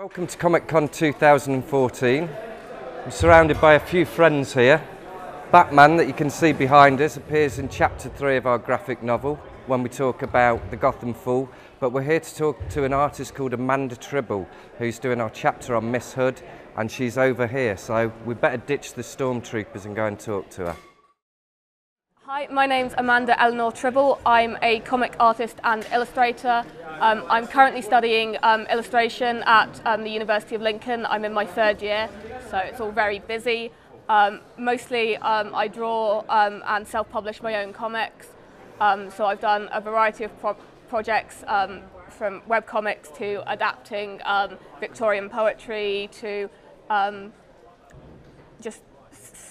Welcome to Comic Con 2014. I'm surrounded by a few friends here. Batman, that you can see behind us, appears in chapter 3 of our graphic novel when we talk about the Gotham Fall, but we're here to talk to an artist called Amanda Tribble, who's doing our chapter on Miss Hood, and she's over here, so we better ditch the stormtroopers and go and talk to her. Hi, my name's Amanda Tribble. I'm a comic artist and illustrator. I'm currently studying illustration at the University of Lincoln. I'm in my 3rd year, so it's all very busy. Mostly I draw and self-publish my own comics. So I've done a variety of projects from webcomics to adapting Victorian poetry to just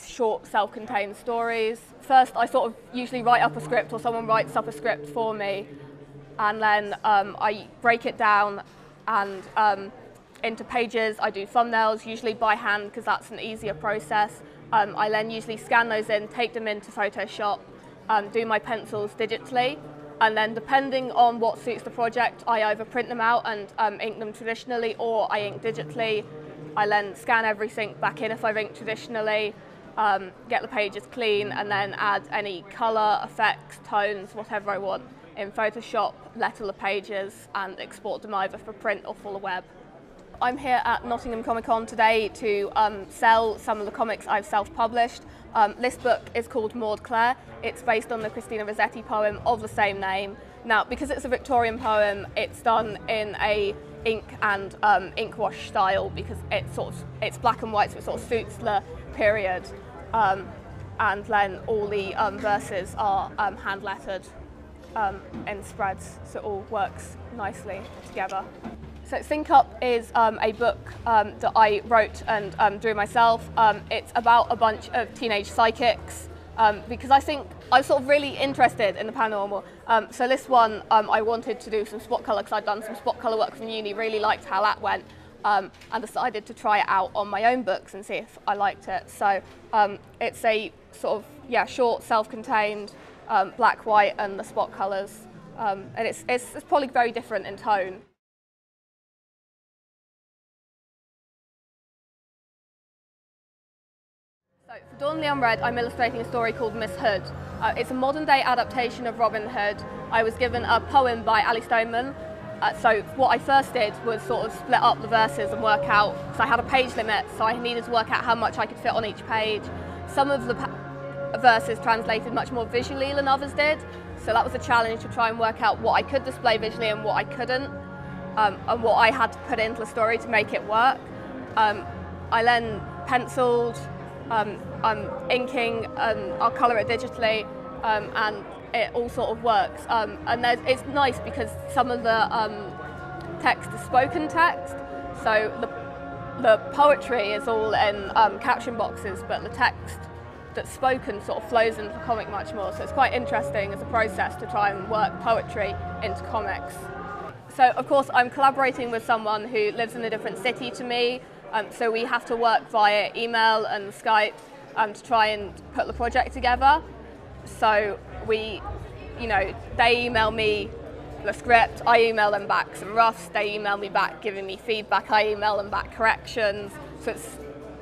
short self-contained stories. First, I sort of usually write up a script, or someone writes up a script for me, and then I break it down and into pages. I do thumbnails, usually by hand because that's an easier process. I then usually scan those in, take them into Photoshop, do my pencils digitally, and then depending on what suits the project, I either print them out and ink them traditionally, or I ink digitally. I then scan everything back in if I've inked traditionally, get the pages clean, and then add any colour, effects, tones, whatever I want in Photoshop, letter the pages, and export them either for print or for the web. I'm here at Nottingham Comic Con today to sell some of the comics I've self-published. This book is called Maud Clare. It's based on the Christina Rossetti poem of the same name. Now, because it's a Victorian poem, it's done in a ink and ink wash style because it's black and white, so it sort of suits the period. And then all the verses are hand lettered in spreads, so it all works nicely together. So Think Up is a book that I wrote and drew myself. It's about a bunch of teenage psychics because I think I'm sort of really interested in the paranormal. So this one I wanted to do some spot colour because I'd done some spot colour work from uni, really liked how that went, and decided to try it out on my own books and see if I liked it. So it's a sort of, short, self-contained, black, white and the spot colours, and it's probably very different in tone. So for Dawn of the Unread, I'm illustrating a story called Miss Hood. It's a modern-day adaptation of Robin Hood. I was given a poem by Ali Stoneman. So what I first did was sort of split up the verses and work out, so I had a page limit, so I needed to work out how much I could fit on each page. Some of the verses translated much more visually than others did, so that was a challenge to try and work out what I could display visually and what I couldn't, and what I had to put into the story to make it work. I then penciled, I'm inking, I'll colour it digitally, and it all sort of works. And it's nice because some of the text is spoken text, so the poetry is all in caption boxes, but the text that's spoken sort of flows into the comic much more, so it's quite interesting as a process to try and work poetry into comics. So of course I'm collaborating with someone who lives in a different city to me, so we have to work via email and Skype to try and put the project together. So they email me the script, I email them back some roughs, they email me back giving me feedback, I email them back corrections. So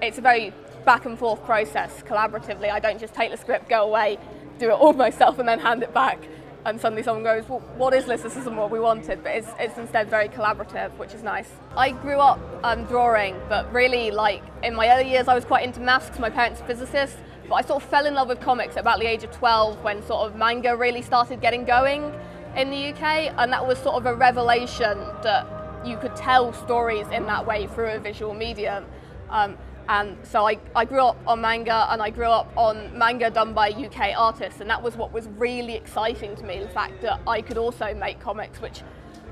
it's a very back and forth process collaboratively. I don't just take the script, go away, do it all myself and then hand it back, and suddenly someone goes, well, what is this? This isn't what we wanted. But it's instead very collaborative, which is nice. I grew up drawing, but really, like, in my early years I was quite into maths because my parents are physicists, but I sort of fell in love with comics at about the age of 12 when sort of manga really started getting going in the UK, and that was sort of a revelation that you could tell stories in that way through a visual medium. And so I grew up on manga, and I grew up on manga done by UK artists, and that was what was really exciting to me, the fact that I could also make comics, which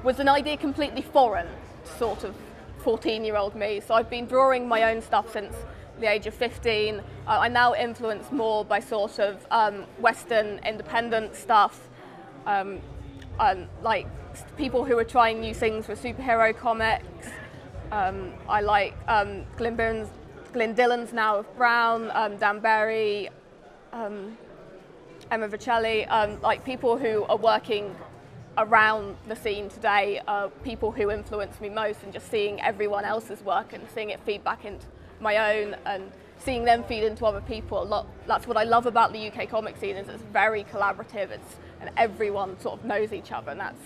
was an idea completely foreign to sort of 14-year-old me. So I've been drawing my own stuff since the age of 15. I'm now influenced more by sort of Western independent stuff, and like people who are trying new things with superhero comics. I like Glyn Dillon's Now of Brown, Dan Berry, Emma Vicelli, like people who are working around the scene today are people who influence me most, and just seeing everyone else's work and seeing it feed back into my own and seeing them feed into other people. That's what I love about the UK comic scene, is it's very collaborative, and everyone sort of knows each other, and that's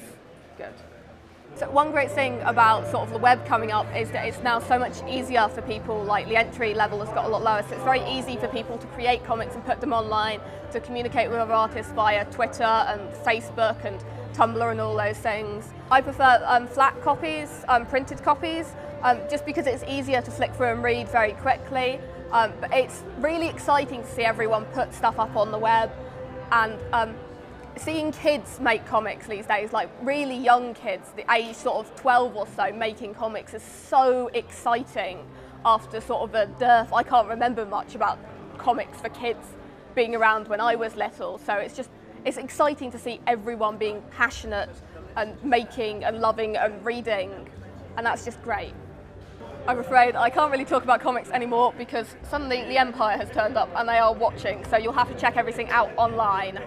good. So one great thing about sort of the web coming up is that it's now so much easier for people, like the entry level has got a lot lower, so it's very easy for people to create comics and put them online, to communicate with other artists via Twitter and Facebook and Tumblr and all those things. I prefer flat copies, printed copies, just because it's easier to flick through and read very quickly. But it's really exciting to see everyone put stuff up on the web, and seeing kids make comics these days, like really young kids, the age sort of 12 or so, making comics is so exciting after sort of a dearth. I can't remember much about comics for kids being around when I was little, so it's exciting to see everyone being passionate and making and loving and reading, and that's just great. I'm afraid I can't really talk about comics anymore because suddenly the Empire has turned up and they are watching, so you'll have to check everything out online.